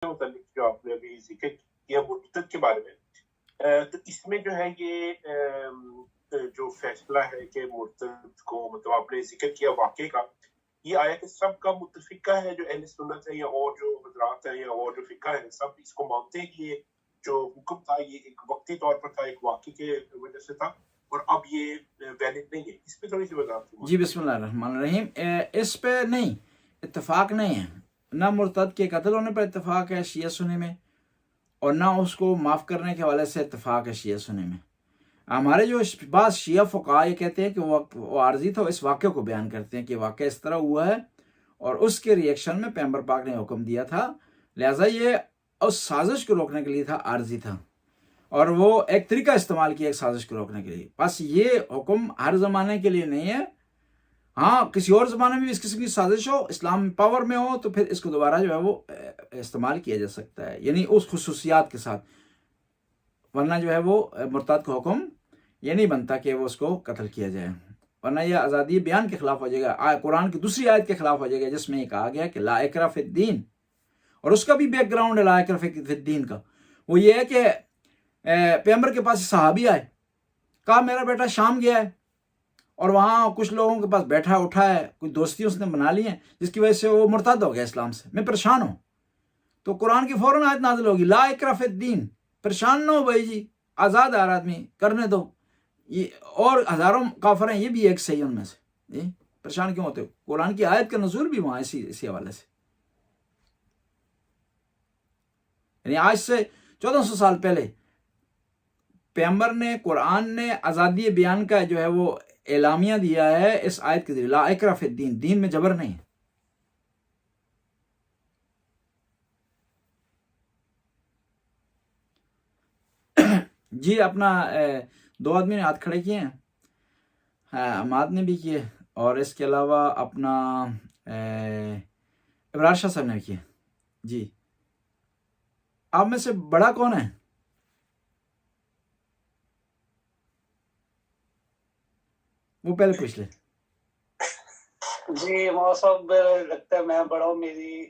متعلق جو آپ نے ابھی ذکر کیا مرتد کے بارے میں، تو اس میں جو ہے یہ جو فیصلہ ہے کہ مرتد کو مطلب آپ نے ذکر کیا واقعے کا، یہ آیت سب کا متفقہ ہے جو اہل سنت ہے یا اور جو حضرات ہیں یا اور جو فقہ ہے سب اس کو مانتے ہیں کہ یہ جو حکم تھا یہ ایک وقتی طور پر تھا، ایک واقعے کے وجہ سے تھا اور اب یہ ویلڈ نہیں ہے. اس پہ تھوڑی سی وضاحت. جی بسم اللہ الرحمن الرحیم. اس پہ نہیں اتفاق نہیں ہے، نہ مرتد کے قتل ہونے پر اتفاق ہے شیعہ سنی میں، اور نہ اس کو معاف کرنے کے حوالے سے اتفاق ہے شیعہ سنی میں. ہمارے جو بعض شیعہ فقہا یہ کہتے ہیں کہ وہ عارضی تھا، اس واقعے کو بیان کرتے ہیں کہ واقعہ اس طرح ہوا ہے اور اس کے ریئیکشن میں پیغمبر پاک نے حکم دیا تھا، لہٰذا یہ اس سازش کو روکنے کے لیے تھا، عارضی تھا، اور وہ ایک طریقہ استعمال کیا ایک سازش کو روکنے کے لیے. بس یہ حکم ہر زمانے کے لیے نہیں ہے. ہاں کسی اور زمانے میں بھی اس قسم کی سازش ہو، اسلام پاور میں ہو، تو پھر اس کو دوبارہ جو ہے وہ استعمال کیا جا سکتا ہے، یعنی اس خصوصیات کے ساتھ. ورنہ جو ہے وہ مرتد کا حکم یہ نہیں بنتا کہ وہ اس کو قتل کیا جائے، ورنہ یہ آزادی بیان کے خلاف ہو جائے گا. قرآن کی دوسری آیت کے خلاف ہو جائے گا جس میں یہ کہا گیا کہ لا اکراہ فی الدین، اور اس کا بھی بیک گراؤنڈ ہے لا اکراہ فی الدین کا. وہ یہ ہے کہ پیغمبر کے پاس صحابی آئے، کہا میرا بیٹا شام گیا ہے اور وہاں کچھ لوگوں کے پاس بیٹھا اٹھا ہے، کچھ دوستی اس نے بنا لی ہیں جس کی وجہ سے وہ مرتد ہو گیا اسلام سے، میں پریشان ہوں. تو قرآن کی فوراً آیت نازل ہوگی لا اکراہ فی الدین، پریشان نہ ہو بھائی جی، آزاد آ رہا آدمی کرنے دو. یہ اور ہزاروں کافر ہیں، یہ بھی ایک صحیح ان میں سے. پریشان کیوں ہوتے ہو؟ قرآن کی آیت کا نزول بھی وہاں اسی حوالے سے، یعنی آج سے 1400 سال پہلے پیغمبر نے، قرآن نے آزادی بیان کا جو ہے وہ اعلامیہ دیا ہے اس آیت کے ذریعے، لا اکراہ فی الدین، دین میں جبر نہیں ہے. جی اپنا 2 آدمی نے ہاتھ کھڑے کیے ہیں، حماد نے بھی کیے، اور اس کے علاوہ اپنا ابرار شاہ صاحب نے بھی کیے. جی آپ میں سے بڑا کون ہے؟ وہ پہلے پوچھ لے. جی مو صاحب لگتا ہے میں بڑا ہوں، میری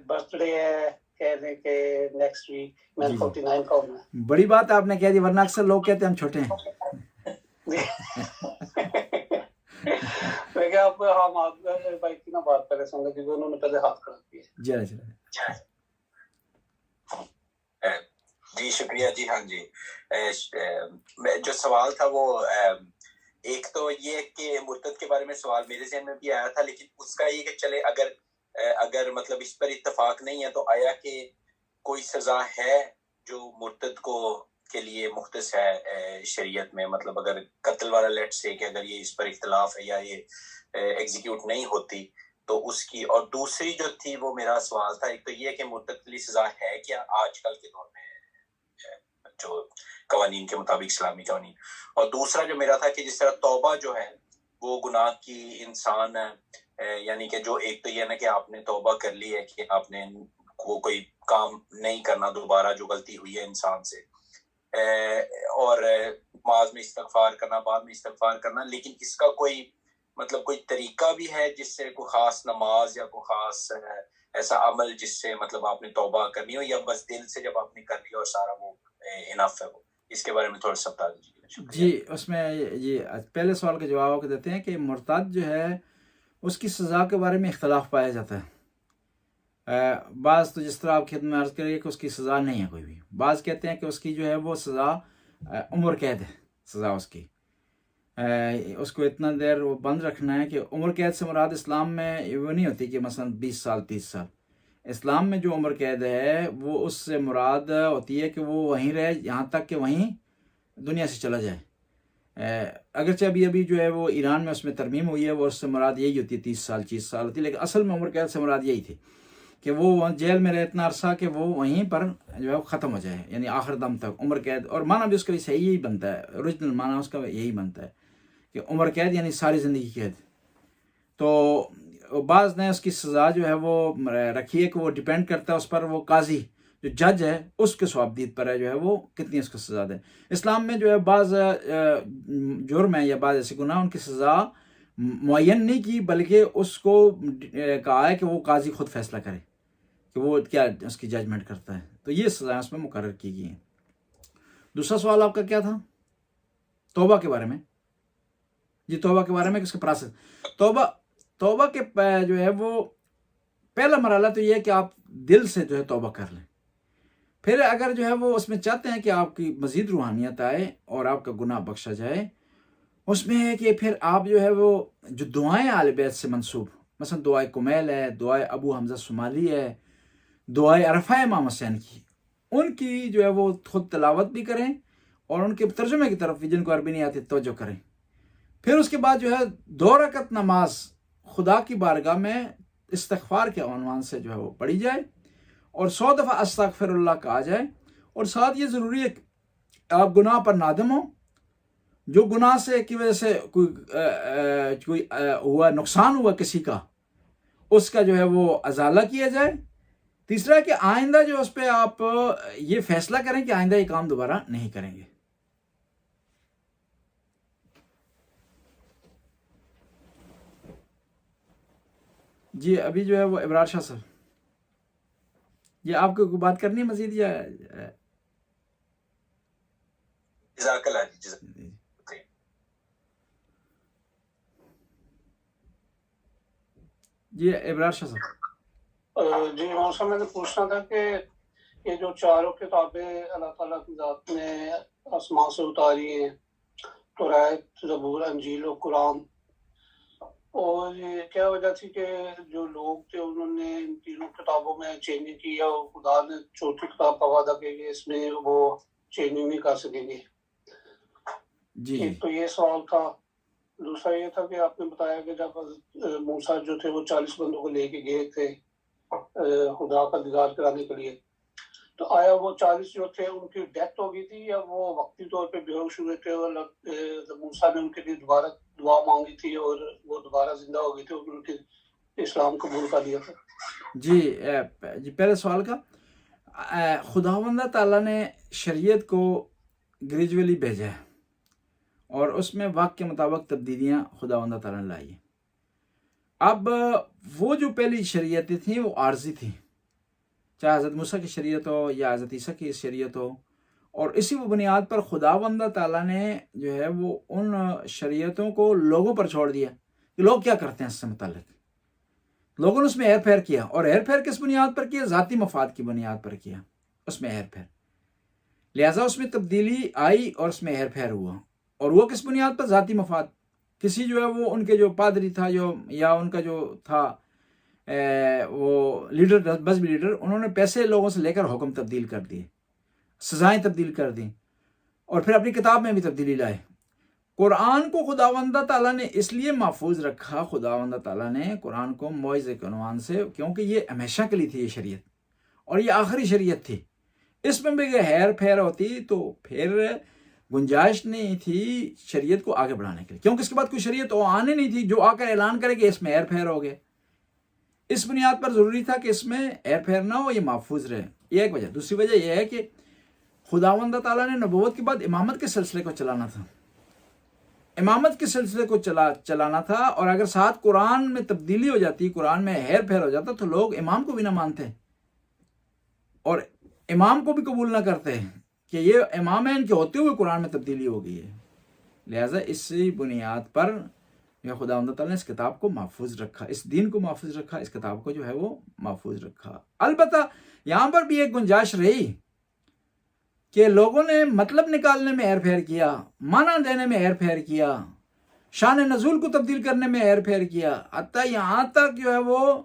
برتھ ڈے ہے کہہ دیں کہ نیکسٹ ویک، میں 49 کا ہوں. بڑی بات آپ نے کہہ دی، ورنہ اکثر لوگ کہتے ہیں ہم چھوٹے ہیں. میں کہ آپ حماد بھائی کی نہ بات پہلے سن لیں کیونکہ انہوں نے پہلے ہاتھ کھڑا کیا. جی شکریہ. جی ہاں جی، جو سوال تھا وہ ایک تو یہ کہ مرتد کے بارے میں سوال میرے ذہن میں بھی آیا تھا، لیکن اس کا یہ کہ چلے اگر مطلب اس پر اتفاق نہیں ہے تو آیا کہ کوئی سزا ہے جو مرتد کو کے لیے مختص ہے شریعت میں، مطلب اگر قتل والا لیٹ سے کہ اگر یہ اس پر اختلاف ہے یا یہ ایگزیکیوٹ نہیں ہوتی تو اس کی. اور دوسری جو تھی وہ میرا سوال تھا، ایک تو یہ کہ مرتد کے لیے سزا ہے کیا آج کل کے دور میں جو قوانین کے مطابق اسلامی قوانین، اور دوسرا جو میرا تھا کہ جس طرح توبہ جو ہے وہ گناہ کی انسان یعنی کہ جو ایک تو یہ نا کہ آپ نے توبہ کر لی ہے کہ آپ نے وہ کوئی کام نہیں کرنا دوبارہ جو غلطی ہوئی ہے انسان سے، اور نماز میں استغفار کرنا، بعد میں استغفار کرنا، لیکن اس کا کوئی مطلب کوئی طریقہ بھی ہے جس سے کوئی خاص نماز یا کوئی خاص ایسا عمل جس سے مطلب آپ نے توبہ کرنی ہو، یا بس دل سے جب آپ نے کر لیا اور سارا وہ انف ہے؟ وہ اس کے بارے میں تھوڑا سا بتا دیجیے. جی اس میں یہ پہلے سوال کا جواب کو دیتے ہیں کہ مرتد جو ہے اس کی سزا کے بارے میں اختلاف پایا جاتا ہے. بعض تو جس طرح آپ خدمت میں عرض کریے کہ اس کی سزا نہیں ہے کوئی بھی، بعض کہتے ہیں کہ اس کی جو ہے وہ سزا عمر قید ہے. سزا اس کو اتنا دیر وہ بند رکھنا ہے کہ عمر قید سے مراد اسلام میں وہ نہیں ہوتی کہ مثلا 20 سال 30 سال. اسلام میں جو عمر قید ہے وہ اس سے مراد ہوتی ہے کہ وہ وہیں رہے یہاں تک کہ وہیں دنیا سے چلا جائے. اگرچہ ابھی جو ہے وہ ایران میں اس میں ترمیم ہوئی ہے، وہ اس سے مراد یہی ہوتی ہے 30 سال 40 سال ہوتی ہے، لیکن اصل میں عمر قید سے مراد یہی تھی کہ وہ جیل میں رہے اتنا عرصہ کہ وہ وہیں پر جو ہے ختم ہو جائے، یعنی آخر دم تک عمر قید. اور معنی بھی اس کا بھی صحیح یہی بنتا ہے، اوریجنل معنی اس کا یہی بنتا ہے کہ عمر قید یعنی ساری زندگی قید. تو بعض نے اس کی سزا جو ہے وہ رکھی ہے کہ وہ ڈیپینڈ کرتا ہے اس پر وہ قاضی جو جج ہے اس کے ثوابدید پر ہے جو ہے وہ کتنی اس کو سزا دے. اسلام میں جو ہے بعض جرم ہے یا بعض ایسے گناہ ان کی سزا معین نہیں کی، بلکہ اس کو کہا ہے کہ وہ قاضی خود فیصلہ کرے کہ وہ کیا اس کی ججمنٹ کرتا ہے. تو یہ سزائیں اس میں مقرر کی گئی ہیں. دوسرا سوال آپ کا کیا تھا؟ توبہ کے بارے میں. جی توبہ کے بارے میں کس کا پروسیس. توبہ کے جو ہے وہ پہلا مرحلہ تو یہ ہے کہ آپ دل سے جو ہے توبہ کر لیں. پھر اگر جو ہے وہ اس میں چاہتے ہیں کہ آپ کی مزید روحانیت آئے اور آپ کا گناہ بخشا جائے، اس میں ہے کہ پھر آپ جو ہے وہ جو دعائیں اہل بیت سے منسوب، مثلا دعائے کمیل ہے، دعائے ابو حمزہ صومالی ہے، دعائے عرفہ امام حسین کی، ان کی جو ہے وہ خود تلاوت بھی کریں اور ان کے ترجمے کی طرف بھی جن کو عربی نہیں آتی توجہ کریں. پھر اس کے بعد جو ہے 2 رکعت نماز خدا کی بارگاہ میں استغفار کے عنوان سے جو ہے وہ پڑھی جائے اور 100 دفعہ استغفر اللہ کہا جائے. اور ساتھ یہ ضروری ہے کہ آپ گناہ پر نادم ہوں، جو گناہ سے کی وجہ سے کوئی ہوا نقصان ہوا کسی کا، اس کا جو ہے وہ ازالہ کیا جائے. تیسرا کہ آئندہ جو اس پہ آپ یہ فیصلہ کریں کہ آئندہ یہ کام دوبارہ نہیں کریں گے. جی ابھی جو ہے وہ ابرار شاہ صاحب، یہ آپ کو کوئی بات کرنی ہے مزید یا جزاک اللہ جی ابرار شاہ صاحب. جی امام صاحب، میں نے پوچھنا تھا کہ یہ جو چاروں کتابیں اللہ تعالیٰ کی ذات نے آسمان سے اتاری ہیں، توراۃ، زبور، انجیل و قرآن، اور یہ کیا وجہ تھی کہ جو لوگ تھے انہوں نے ان تینوں کتابوں میں چینجنگ کی، اور خدا نے چوتھی کتاب کا وعدہ کیا کہ اس میں وہ چینجنگ نہیں کر سکیں گے؟ جی ایک تو یہ سوال تھا. دوسرا یہ تھا کہ آپ نے بتایا کہ جب موسیٰ جو تھے وہ 40 بندوں کو لے کے گئے تھے خدا کا دیدار کرانے کے لیے، تو آیا وہ 40 جو تھے ان کی ڈیتھ ہو گئی تھی یا وہ وقتی طور پہ بے ہوش ہوئے تھے اور موسیٰ نے ان کے لیے دوبارہ دعا مانگی تھی اور وہ دوبارہ زندہ ہو گئے تھے اور ان کے اسلام قبول کر لیا تھا؟ جی پہلے سوال کا، خداوند تعالیٰ نے شریعت کو گریجولی بھیجا ہے اور اس میں وقت کے مطابق تبدیلیاں خداوند تعالیٰ نے لائی ہیں. اب وہ جو پہلی شریعتیں تھیں وہ عارضی تھیں، چاہے حضرت موسیٰ کی شریعت ہو یا حضرت عیسیٰ کی شریعت ہو، اور اسی بنیاد پر خداوند تعالیٰ نے جو ہے وہ ان شریعتوں کو لوگوں پر چھوڑ دیا کہ لوگ کیا کرتے ہیں اس سے متعلق. لوگوں نے اس میں ہیر پھیر کیا، اور ہیر پھیر کس بنیاد پر کیا؟ ذاتی مفاد کی بنیاد پر کیا اس میں ہیر پھیر. لہٰذا اس میں تبدیلی آئی اور اس میں ہیر پھیر ہوا، اور وہ کس بنیاد پر؟ ذاتی مفاد. کسی جو ہے وہ ان کے جو پادری تھا یا ان کا جو تھا وہ لیڈر، مذہبی لیڈر، انہوں نے پیسے لوگوں سے لے کر حکم تبدیل کر دیے، سزائیں تبدیل کر دیں، اور پھر اپنی کتاب میں بھی تبدیلی لائے. قرآن کو خداوند تعالیٰ نے اس لیے محفوظ رکھا، خداوند تعالیٰ نے قرآن کو موعظے کے عنوان سے، کیونکہ یہ ہمیشہ کے لیے تھی یہ شریعت، اور یہ آخری شریعت تھی. اس میں بھی اگر ہیر پھیر ہوتی تو پھر گنجائش نہیں تھی شریعت کو آگے بڑھانے کے لیے، کیونکہ اس کے بعد کوئی شریعت آنے نہیں تھی جو آ کر اعلان کرے کہ اس میں ہیر پھیر ہو گئے. اس بنیاد پر ضروری تھا کہ اس میں ہیر پھیر نہ ہو، یہ محفوظ رہے. یہ ایک وجہ. دوسری وجہ یہ ہے کہ خداوند تعالیٰ نے نبوت کے بعد امامت کے سلسلے کو چلانا تھا، امامت کے سلسلے کو چلانا تھا، اور اگر ساتھ قرآن میں تبدیلی ہو جاتی، قرآن میں ہیر پھیر ہو جاتا، تو لوگ امام کو بھی نہ مانتے اور امام کو بھی قبول نہ کرتے کہ یہ امام ہیں، ان کے ہوتے ہوئے قرآن میں تبدیلی ہو گئی ہے. لہٰذا اسی بنیاد پر خداوند تعالیٰ نے اس کتاب کو محفوظ رکھا، اس دین کو محفوظ رکھا، اس کتاب کو جو ہے وہ محفوظ رکھا. البتہ یہاں پر بھی ایک گنجائش رہی کہ لوگوں نے مطلب نکالنے میں ہیر پھیر کیا، معنی دینے میں ہیر پھیر کیا، شان نزول کو تبدیل کرنے میں ہیر پھیر کیا، حتیٰ یہاں تک جو ہے وہ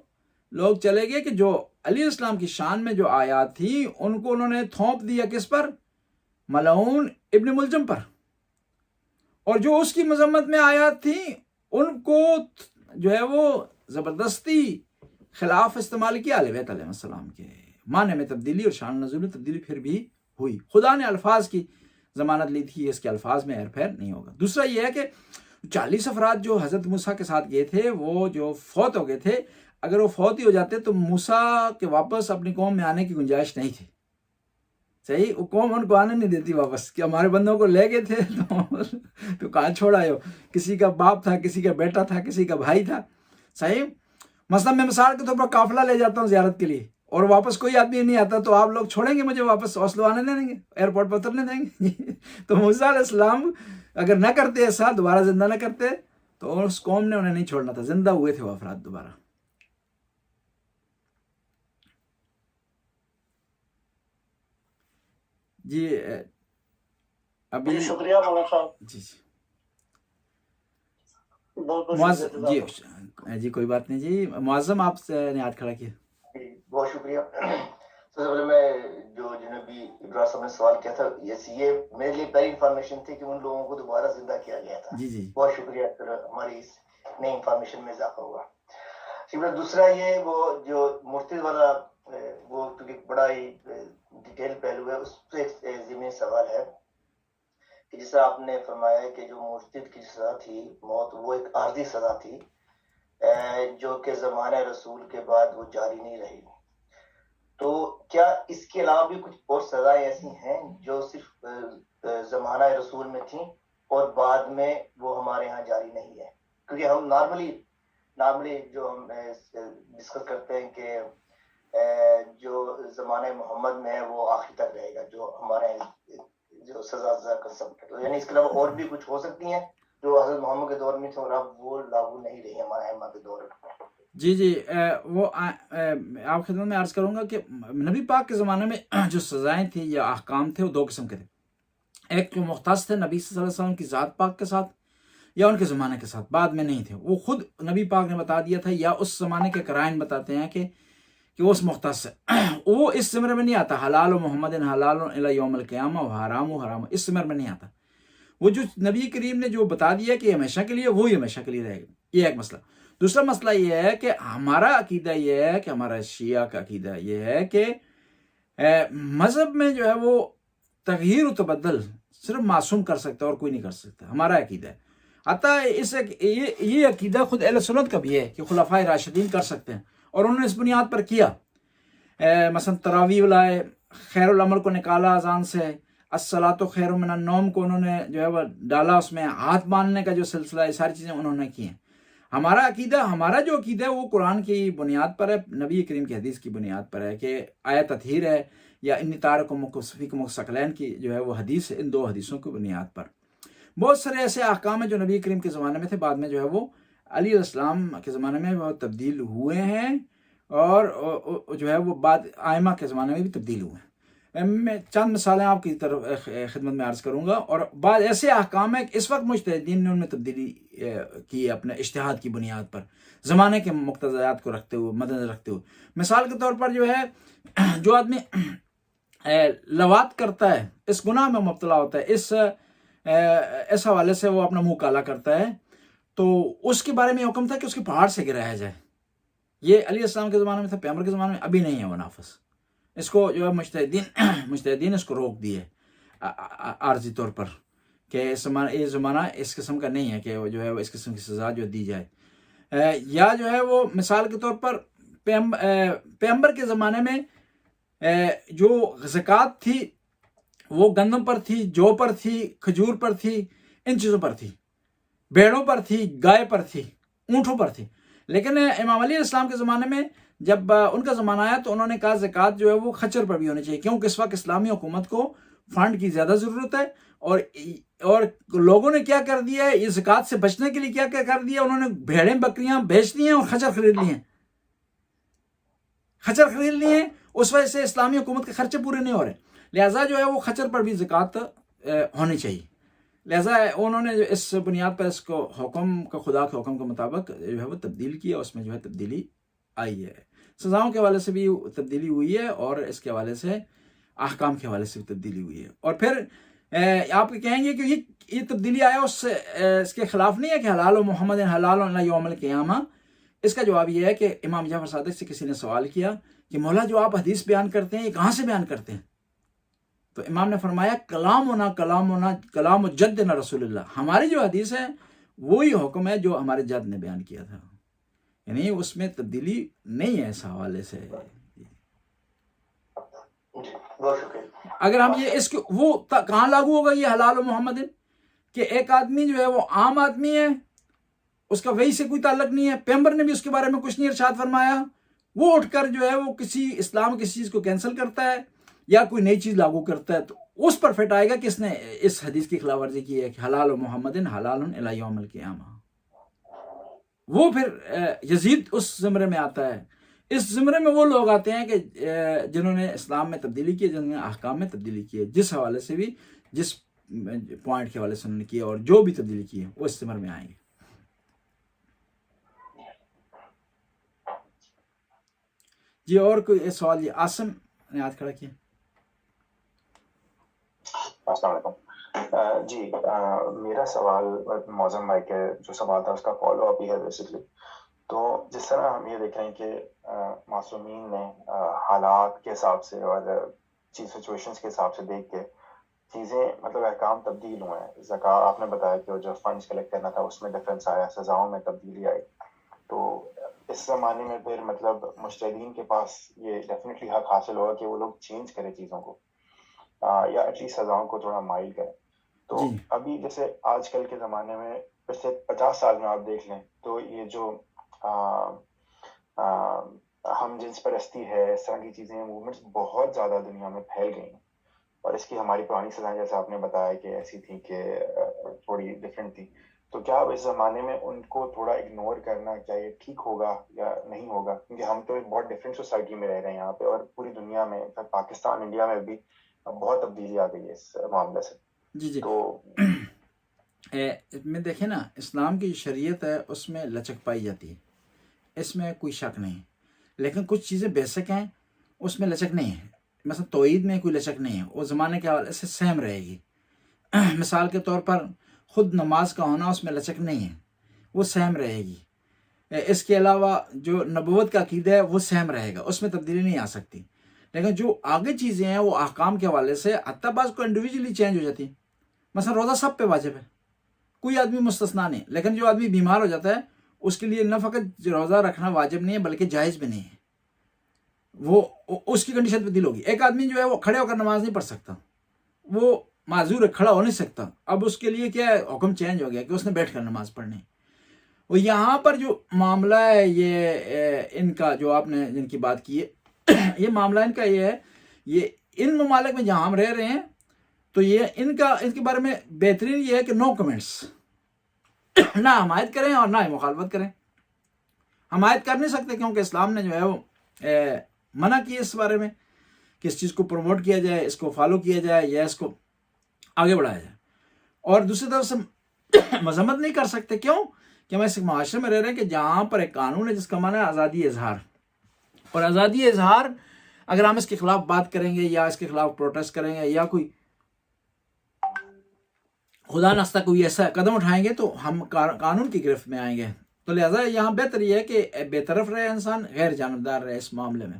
لوگ چلے گئے کہ جو علیہ السلام کی شان میں جو آیات تھی ان کو انہوں نے تھوپ دیا کس پر؟ ملعون ابن ملجم پر. اور جو اس کی مذمت میں آیات تھیں ان کو جو ہے وہ زبردستی خلاف استعمال کیا علیہ بیت علیہ السلام کے. معنی میں تبدیلی اور شان نزول میں تبدیلی پھر بھی ہوئی. خدا نے الفاظ کی ضمانت لی تھی، اس کے الفاظ میں ہیر پھیر نہیں ہوگا. دوسرا یہ ہے کہ 40 افراد جو حضرت موسیٰ کے ساتھ گئے تھے وہ جو فوت ہو گئے تھے، اگر وہ فوت ہی ہو جاتے تو موسیٰ کے واپس اپنی قوم میں آنے کی گنجائش نہیں تھی. صحیح، وہ قوم ان کو آنے نہیں دیتی واپس کہ ہمارے بندوں کو لے گئے تھے تو کہاں چھوڑا ہو. کسی کا باپ تھا، کسی کا بیٹا تھا، کسی کا بھائی تھا. صحیح. مثلا میں مثال کے طور پر قافلہ لے جاتا ہوں زیارت کے لیے اور واپس کوئی آدمی نہیں آتا تو آپ لوگ چھوڑیں گے مجھے واپس اوسلو آنے دیں گے، ایئرپورٹ پر اترنے دیں گے؟ تو موسیٰ علیہ السلام اگر نہ کرتے ایسا، دوبارہ زندہ نہ کرتے تو اس قوم نے انہیں نہیں چھوڑنا تھا، زندہ ہوئے تھے وہ افراد دوبارہ۔ جی ابھی شکریہ مولانا صاحب، جی جی بہت بہت معظم شکریہ۔ جی کوئی بات نہیں جی، معظم آپ نے ہاتھ کھڑا کیا۔ بہت شکریہ۔ سب سے پہلے میں جو جنابی ابراہیم صاحب نے سوال کیا تھا، یہ میرے لیے پہلی انفارمیشن تھی کہ ان لوگوں کو دوبارہ زندہ کیا گیا تھا۔ جی جی بہت شکریہ، پھر ہماری اس نئی انفارمیشن میں اضافہ ہوا۔ دوسرا یہ وہ جو مرتد والا وہ کیونکہ بڑا ہی ڈیٹیل پہلو ہے، اس پہ ایک ضمنی سوال ہے کہ جس طرح آپ نے فرمایا کہ جو مرتد کی سزا تھی موت، وہ ایک عارضی سزا تھی جو کہ زمانہ رسول کے بعد وہ جاری نہیں رہی، تو کیا اس کے علاوہ بھی کچھ اور سزائیں ایسی ہیں جو صرف زمانہ رسول میں تھیں اور بعد میں وہ ہمارے ہاں جاری نہیں ہے؟ کیونکہ ہم نارملی جو ہم ڈسکس کرتے ہیں کہ جو زمانہ محمد میں ہے وہ آخر تک رہے گا، جو ہمارے جو سزا کر سکتے، تو یعنی اس کے علاوہ اور بھی کچھ ہو سکتی ہیں جو حضرت محمد کے دور میں تھے اور اب وہ لاگو نہیں رہی ہمارے ائمہ کے دور میں؟ جی جی وہ آپ خدمت میں عرض کروں گا کہ نبی پاک کے زمانے میں جو سزائیں تھیں یا احکام تھے وہ دو قسم کے تھے۔ ایک جو مختص تھے نبی صلی اللہ علیہ وسلم کی ذات پاک کے ساتھ یا ان کے زمانے کے ساتھ، بعد میں نہیں تھے، وہ خود نبی پاک نے بتا دیا تھا یا اس زمانے کے قرائن بتاتے ہیں کہ وہ اس مختص ہے، وہ اس زمرے میں نہیں آتا حلال و محمد حلال الی یوم القیامہ و حرام و حرام، اس زمرے میں نہیں آتا۔ وہ جو نبی کریم نے جو بتا دیا کہ ہمیشہ کے لیے، وہی ہمیشہ کے لیے رہے گا، یہ ایک مسئلہ۔ دوسرا مسئلہ یہ ہے کہ ہمارا عقیدہ یہ ہے کہ ہمارا شیعہ کا عقیدہ یہ ہے کہ مذہب میں جو ہے وہ تغییر و تبدل صرف معصوم کر سکتا ہے اور کوئی نہیں کر سکتا، ہمارا عقیدہ ہے۔ حتیٰ یہ عقیدہ خود اہل سنت کا بھی ہے کہ خلفائے راشدین کر سکتے ہیں، اور انہوں نے اس بنیاد پر کیا۔ مثلا تراویح لائے، خیر العمل کو نکالا اذان سے، الصلاۃ خیر من النوم کو انہوں نے جو ہے وہ ڈالا، اس میں ہاتھ باندھنے کا جو سلسلہ ہے، ساری چیزیں انہوں نے کی ہیں۔ ہمارا جو عقیدہ ہے وہ قرآن کی بنیاد پر ہے، نبی کریم کی حدیث کی بنیاد پر ہے کہ آیت تطہیر ہے یا انی تارکم فیکم ثقلین کی جو ہے وہ حدیث، ان دو حدیثوں کی بنیاد پر بہت سارے ایسے احکام ہیں جو نبی کریم کے زمانے میں تھے، بعد میں جو ہے وہ علی علیہ السلام کے زمانے میں وہ تبدیل ہوئے ہیں، اور جو ہے وہ بعد ائمہ کے زمانے میں بھی تبدیل ہوئے ہیں۔ میں چند مثالیں آپ کی طرف خدمت میں عرض کروں گا، اور بعض ایسے احکام ہیں کہ اس وقت مجتہدین نے ان میں تبدیلی کی اپنے اجتہاد کی بنیاد پر، زمانے کے مقتضیات کو رکھتے ہوئے، مد نظر رکھتے ہوئے۔ مثال کے طور پر جو ہے جو آدمی لواط کرتا ہے، اس گناہ میں مبتلا ہوتا ہے، اس حوالے سے وہ اپنا منہ کالا کرتا ہے، تو اس کے بارے میں حکم تھا کہ اس کے پہاڑ سے گرایا جائے۔ یہ علیہ السلام کے زمانے میں تھا، پیغمبر کے زمانے میں ابھی نہیں ہے وہ نافذ۔ اس کو جو ہے مجتہدین اس کو روک دیے عارضی طور پر کہ یہ زمانہ اس قسم کا نہیں ہے کہ جو ہے اس قسم کی سزا جو دی جائے۔ یا جو ہے وہ مثال کے طور پر پیغمبر کے زمانے میں جو زکوٰۃ تھی وہ گندم پر تھی، جو پر تھی، کھجور پر تھی، ان چیزوں پر تھی، بیڑوں پر تھی، گائے پر تھی، اونٹوں پر تھی۔ لیکن امام علی علیہ السلام کے زمانے میں جب ان کا زمانہ آیا تو انہوں نے کہا زکوٰۃ جو ہے وہ خچر پر بھی ہونی چاہیے، کیونکہ اس وقت اسلامی حکومت کو فنڈ کی زیادہ ضرورت ہے، اور لوگوں نے کیا کر دیا ہے، یہ زکوٰۃ سے بچنے کے لیے کیا کر دیا، انہوں نے بھیڑیں بکریاں بیچ دی ہیں اور خچر خرید لیے ہیں، خچر خرید لیے ہیں، اس وجہ سے اسلامی حکومت کے خرچے پورے نہیں ہو رہے، لہٰذا جو ہے وہ خچر پر بھی زکوٰۃ ہونی چاہیے۔ لہٰذا انہوں نے اس بنیاد پر اس کو حکم کا، خدا کے حکم کے مطابق جو ہے وہ تبدیل کیا، اس میں جو ہے تبدیلی آئی ہے۔ سزاؤں کے حوالے سے بھی تبدیلی ہوئی ہے، اور اس کے حوالے سے احکام کے حوالے سے بھی تبدیلی ہوئی ہے۔ اور پھر آپ کہیں گے کہ یہ تبدیلی آیا اس کے خلاف نہیں ہے کہ حلال و محمد حلال الی یوم القیامہ۔ اس کا جواب یہ ہے کہ امام جعفر صادق سے کسی نے سوال کیا کہ مولا جو آپ حدیث بیان کرتے ہیں یہ کہاں سے بیان کرتے ہیں؟ تو امام نے فرمایا کلام جدنا رسول اللہ، ہماری جو حدیث ہے وہی حکم ہے جو ہمارے جد نے بیان کیا تھا، یعنی اس میں تبدیلی نہیں ہے اس حوالے سے۔ اگر ہم یہ وہ کہاں لاگو ہوگا یہ حلال و محمد، کہ ایک آدمی جو ہے وہ عام آدمی ہے، اس کا وحی سے کوئی تعلق نہیں ہے، پیغمبر نے بھی اس کے بارے میں کچھ نہیں ارشاد فرمایا، وہ اٹھ کر جو ہے وہ کسی اسلام کسی چیز کو کینسل کرتا ہے یا کوئی نئی چیز لاگو کرتا ہے، تو اس پر فٹ آئے گا کہ اس نے اس حدیث کی خلاف ورزی کی ہے کہ حلال و محمد حلال الی یوم القیامہ. وہ پھر یزید اس زمرے میں آتا ہے. اس زمرے میں وہ لوگ آتے ہیں کہ جنہوں نے اسلام میں تبدیلی کی، جنہوں نے احکام میں تبدیلی کی ہے، جس حوالے سے بھی، جس پوائنٹ کے حوالے سے انہوں نے کیا اور جو بھی تبدیلی کی ہے وہ اس زمرے میں آئیں گے. جی اور کوئی سوال؟ یہ آسم نے ہاتھ کھڑا کیا. السلام علیکم. جی میرا سوال معظم بھائی کے جو سوال تھا اس کا فالو اپ ہی ہے بیسکلی. تو جس طرح ہم یہ دیکھ رہے ہیں کہ معصومین نے حالات کے حساب سے اور سچویشنز کے حساب سے دیکھ کے چیزیں مطلب احکام تبدیل ہوئے ہیں. زکوٰۃ آپ نے بتایا کہ جو فنڈز کلیکٹ کرنا تھا اس میں ڈفرینس آیا، سزاؤں میں تبدیلی آئی. تو اس زمانے میں پھر مطلب مجتہدین کے پاس یہ ڈیفینیٹلی حق حاصل ہوگا کہ وہ لوگ چینج کریں چیزوں کو یا ایٹ لیسٹ سزاؤں کو تھوڑا مائل کریں. تو ابھی جیسے آج کل کے زمانے میں پچھلے 50 سال میں آپ دیکھ لیں تو یہ جو ہم جنس پرستی ہے، اس طرح کی چیزیں موومنٹس بہت زیادہ دنیا میں پھیل گئی ہیں. اور اس کی ہماری پرانی سزائیں جیسے آپ نے بتایا کہ ایسی تھی کہ تھوڑی ڈفرینٹ تھی. تو کیا اب اس زمانے میں ان کو تھوڑا اگنور کرنا کیا یہ ٹھیک ہوگا یا نہیں ہوگا؟ کیونکہ ہم تو ایک بہت ڈفرینٹ سوسائٹی میں رہ رہے ہیں یہاں پہ، اور پوری دنیا میں پاکستان انڈیا میں بھی بہت تبدیلی آ گئی ہے اس معاملے سے. جی تو میں دیکھیں نا، اسلام کی شریعت ہے اس میں لچک پائی جاتی ہے، اس میں کوئی شک نہیں. لیکن کچھ چیزیں بیسک ہیں اس میں لچک نہیں ہے. مثلا توحید میں کوئی لچک نہیں ہے، وہ زمانے کے حوالے سے سیم رہے گی. مثال کے طور پر خود نماز کا ہونا اس میں لچک نہیں ہے، وہ سیم رہے گی. اس کے علاوہ جو نبوت کا عقیدہ ہے وہ سیم رہے گا، اس میں تبدیلی نہیں آ سکتی. لیکن جو آگے چیزیں ہیں وہ احکام کے حوالے سے حتیٰ بعض کو انڈیویجولی چینج ہو جاتی ہیں. مثلا روزہ سب پہ واجب ہے، کوئی آدمی مستثنا نہیں. لیکن جو آدمی بیمار ہو جاتا ہے اس کے لیے نہ فقط روزہ رکھنا واجب نہیں ہے بلکہ جائز بھی نہیں ہے، وہ اس کی کنڈیشن تبدیل ہوگی. ایک آدمی جو ہے وہ کھڑے ہو کر نماز نہیں پڑھ سکتا، وہ معذور ہے، کھڑا ہو نہیں سکتا. اب اس کے لیے کیا ہے، حکم چینج ہو گیا کہ اس نے بیٹھ کر نماز پڑھنی. اور یہاں پر جو معاملہ ہے یہ ان کا جو آپ نے جن کی بات کی ہے، یہ معاملہ ان کا یہ ہے، یہ ان ممالک میں جہاں ہم رہ رہے ہیں تو یہ ان کے بارے میں بہترین یہ ہے کہ نو کمنٹس، نہ حمایت کریں اور نہ مخالفت کریں. حمایت کر نہیں سکتے کیونکہ اسلام نے جو ہے وہ منع کی اس بارے میں کہ اس چیز کو پروموٹ کیا جائے، اس کو فالو کیا جائے یا اس کو آگے بڑھایا جائے. اور دوسری طرف سے مذمت نہیں کر سکتے. کیوں کہ ہم ایسے معاشرے میں رہ رہے ہیں کہ جہاں پر ایک قانون ہے جس کا معنی ہے آزادی اظہار. اور آزادی اظہار اگر ہم اس کے خلاف بات کریں گے یا اس کے خلاف پروٹیسٹ کریں گے یا کوئی خدا نخواستہ کوئی ایسا قدم اٹھائیں گے تو ہم قانون کی گرفت میں آئیں گے. تو لہٰذا یہاں بہتر یہ ہے کہ بے طرف رہے انسان، غیر جانبدار رہے اس معاملے میں،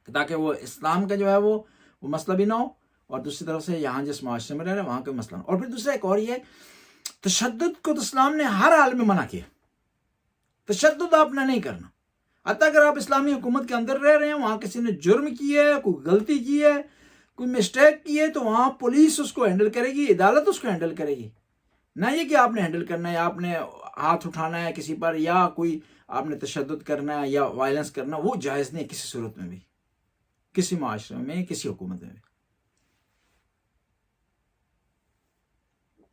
تاکہ وہ اسلام کا جو ہے وہ مسئلہ بھی نہ ہو، اور دوسری طرف سے یہاں جس معاشرے میں رہ رہے ہیں وہاں کا مسئلہ. اور پھر دوسرا ایک اور یہ تشدد کو تو اسلام نے ہر حال میں منع کیا. تشدد آپ نے نہیں کرنا. حتیٰ اگر آپ اسلامی حکومت کے اندر رہ رہے ہیں، وہاں کسی نے جرم کیا ہے، کوئی غلطی کی ہے، کوئی مسٹیک کی ہے، تو وہاں پولیس اس کو ہینڈل کرے گی، عدالت اس کو ہینڈل کرے گی. نہ یہ کہ آپ نے ہینڈل کرنا ہے، آپ نے ہاتھ اٹھانا ہے کسی پر یا کوئی آپ نے تشدد کرنا ہے یا وائلنس کرنا، وہ جائز نہیں کسی صورت میں بھی، کسی معاشرے میں، کسی حکومت میں بھی.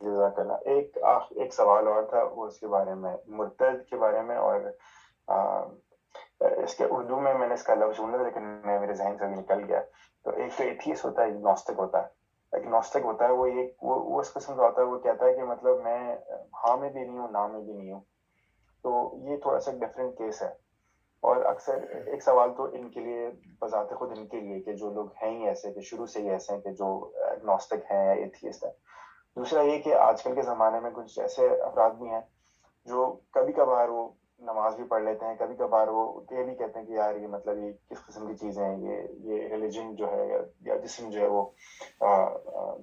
جزاک اللہ. ایک سوال اور تھا، وہ اس کے بارے میں، مرتد کے بارے میں. اور اس کے اردو میں نے اس کا لفظ ڈھونڈا تھا لیکن میرے ذہن سے نکل گیا. تو ایک تو ایتھیس ہوتا ہے، ایگنوسٹک ہوتا ہے. ایگنوسٹک ہوتا ہے وہ اس قسم کا ہوتا ہے، وہ کہتا ہے کہ مطلب میں ہاں میں بھی نہیں ہوں، نہ میں بھی نہیں ہوں. تو یہ تھوڑا سا ڈفرینٹ کیس ہے. اور اکثر ایک سوال تو ان کے لیے بذات خود ان کے لیے کہ جو لوگ ہیں ہی ایسے، کہ شروع سے ہی ایسے ہیں کہ جو ایگنوسٹک ہیں یا ایتھیسٹ ہیں. دوسرا یہ کہ آج کل کے زمانے میں کچھ ایسے افراد بھی ہیں جو کبھی کبھار وہ نماز بھی پڑھ لیتے ہیں، کبھی کبھار وہ یہ بھی کہتے ہیں کہ یار یہ مطلب یہ کس قسم کی چیزیں ہیں، یہ ریلیجن جو ہے یا جسم جو ہے وہ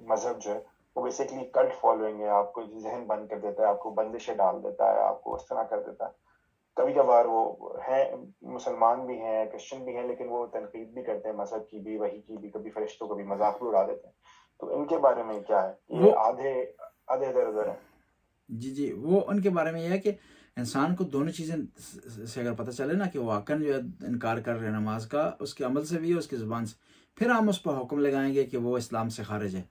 مذہب جو ہے وہ بیسیکلی کلٹ فالوئنگ ہے. آپ کو ذہن بند کر دیتا ہے، آپ کو بندشیں ڈال دیتا ہے، آپ کو اس طرح کر دیتا ہے. کبھی کبھار وہ ہیں مسلمان بھی ہیں، کرسچن بھی ہیں، لیکن وہ تنقید بھی کرتے ہیں مذہب کی بھی، وحی کی بھی، کبھی فرشتوں کو بھی مذاق بھی اڑا دیتے ہیں. تو ان کے بارے میں کیا ہے؟ یہ آدھے ادھر ادھر ہے. جی وہ ان کے بارے میں یہ ہے کہ انسان کو دونوں چیزیں سے اگر پتہ چلے نا کہ وہ واقعاً جو ہے انکار کر رہے ہیں نماز کا، اس کے عمل سے بھی ہے، اس کی زبان سے، پھر ہم اس پر حکم لگائیں گے کہ وہ اسلام سے خارج ہے.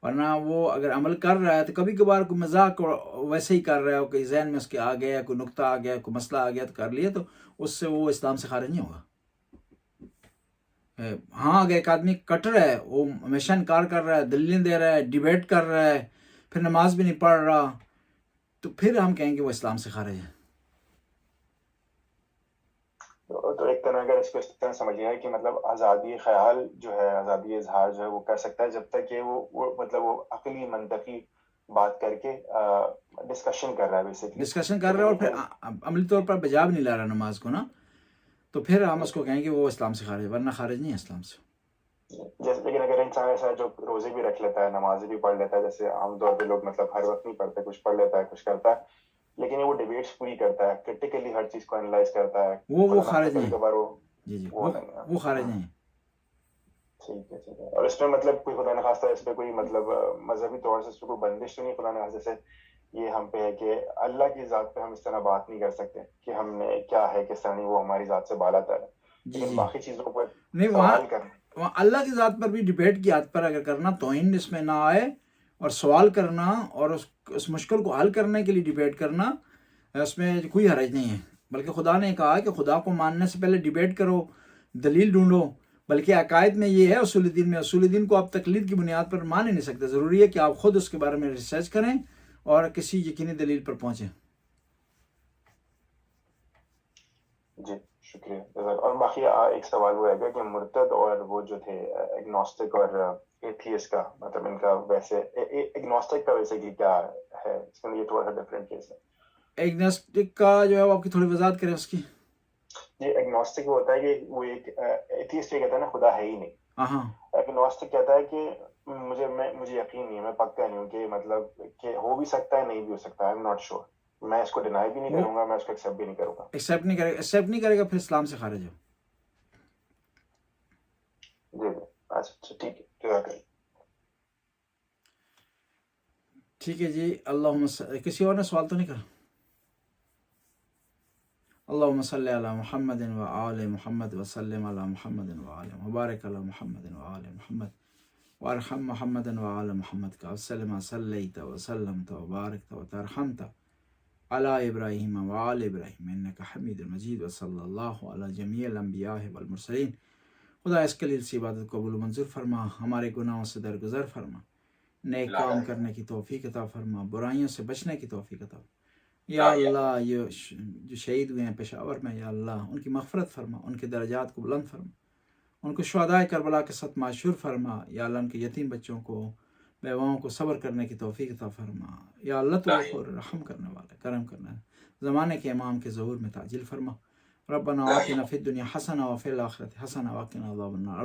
ورنہ وہ اگر عمل کر رہا ہے تو کبھی کبھار کوئی مذاق ویسے ہی کر رہا ہے، اور کوئی ذہن میں اس کے آ گیا، کوئی نقطہ آ گیا، کوئی مسئلہ آ گیا تو کر لیا، تو اس سے وہ اسلام سے خارج نہیں ہوگا. ہاں اگر ایک آدمی کٹر ہے، وہ ہمیشہ انکار کر رہا ہے، دلیلیں دے رہا ہے، ڈیبیٹ کر رہا ہے، پھر نماز بھی نہیں پڑھ رہا، تو پھر ہم کہیں گے وہ اسلام سے خارج ہے. تو ایک طرح اگر اس کو اس طرح سمجھیے کہ مطلب آزادی خیال جو ہے، آزادی اظہار جو ہے وہ کر سکتا ہے جب تک کہ وہ مطلب وہ عقلی منطقی بات کر کے ڈسکشن کر رہا ہے، بیسیکلی ڈسکشن کر رہا ہے، اور پھر عملی طور پر بجا بھی نہیں لا رہا نماز کو نا، تو پھر ہم اس کو کہیں گے وہ اسلام سے خارج ہے، ورنہ خارج نہیں ہے اسلام سے. جیسے لیکن اگر انسان ایسا ہے جو روزے بھی رکھ لیتا ہے، نماز بھی پڑھ لیتا ہے، جیسے عام طور پہ لوگ مطلب ہر وقت نہیں پڑھتے، کچھ پڑھ لیتا ہے، کچھ کرتا ہے، لیکن وہ ڈیبیٹس پوری کرتا ہے، کرٹیکلی ہر چیز کو انالائز کرتا ہے، وہ خارج نہیں. کبھی کبھار جی وہ خارج نہیں. ٹھیک ہے ٹھیک ہے. اور اس میں مطلب کوئی خدا نخواستہ اس پہ کوئی مطلب مذہبی طور سے اس پہ کوئی بندش تو نہیں خدا نخواستہ سے یہ ہم پہ ہے کہ اللہ کی ذات پہ ہم اس طرح بات نہیں کر سکتے کہ ہم نے کیا ہے کس طرح نہیں، وہ ہماری ذات سے بالا تر ہے، لیکن باقی چیزوں پر نہیں، سوال کرنا، وہاں اللہ کی ذات پر بھی ڈیبیٹ کی حد پر اگر کرنا، توہین اس میں نہ آئے، اور سوال کرنا اور اس مشکل کو حل کرنے کے لیے ڈیبیٹ کرنا، اس میں کوئی حرج نہیں ہے. بلکہ خدا نے کہا کہ خدا کو ماننے سے پہلے ڈیبیٹ کرو، دلیل ڈھونڈو. بلکہ عقائد میں یہ ہے، اصول دین میں، اصول دین کو آپ تقلید کی بنیاد پر مان ہی نہیں سکتے. ضروری ہے کہ آپ خود اس کے بارے میں ریسرچ کریں اور کسی یقینی دلیل پر پہنچیں. جی شکریہ. اور باقی ایک سوال وہ ہے گا کہ مرتد اور وہ جو تھے ایگنوسٹک اور ایتھیسٹ کا مطلب ان کا ویسے ایگنوسٹک کا ویسے کیا ہے، اس میں یہ تھوڑا سا ڈفرینٹ کیس ہے. ایگنوسٹک کا جو ہے وہ آپ کی تھوڑی وضاحت کریں اس کی. جی ایگنوسٹک وہ ہوتا ہے کہ وہ ایک ایتھیسٹ یہ کہتا ہے نا خدا ہے ہی نہیں. ہاں. ایگنوسٹک کہتا ہے کہ مجھے یقین نہیں ہے، میں پکا نہیں ہوں کہ مطلب کہ ہو بھی سکتا ہے، نہیں بھی ہو سکتا ہے، آئی ایم ناٹ شیور. میں اس کو ڈینائی بھی نہیں کروں گا، میں اس کو ایکسیپٹ بھی نہیں کروں گا. ایکسیپٹ نہیں کرے گا پھر اسلام سے خارج ہو. جی اچھا ٹھیک ہے. ٹھیک ہے جی. اللہم کسی اور نے سوال تو نہیں کرا؟ اللہم صلی علی محمد و آل محمد وسلم علی محمد و آل مبارک علی محمد و آل محمد وارحم محمد و آل محمد کا وسلم صلیت وسلمت وبارکت وترحمت علی ابراہیم و آل ابراہیم انک حمید مجید وصلی اللہ علی جمیع الانبیاء والمرسلین. خدا اس کے لیے اس عبادت کو قبول و منظور فرما، ہمارے گناہوں سے درگزر فرما، نیک کام کرنے کی توفیق عطا فرما، برائیوں سے بچنے کی توفیق عطا فرما. یا اللہ یہ جو شہید ہوئے ہیں پشاور میں، یا اللہ ان کی مغفرت فرما، ان کے درجات کو بلند فرما، ان کو شہدائے کربلا کے ساتھ معشور فرما. یا اللہ ان کے یتیم بچوں کو، بیواؤں کو صبر کرنے کی توفیق عطا فرما. یا اللہ تو غفور رحم کرنے والا، کرم کرنے والا، زمانے کے امام کے ظہور میں تعجیل فرما. ربنا آتنا فی الدنیا حسنہ وفی الآخرۃ حسنہ وقنا عذاب النار.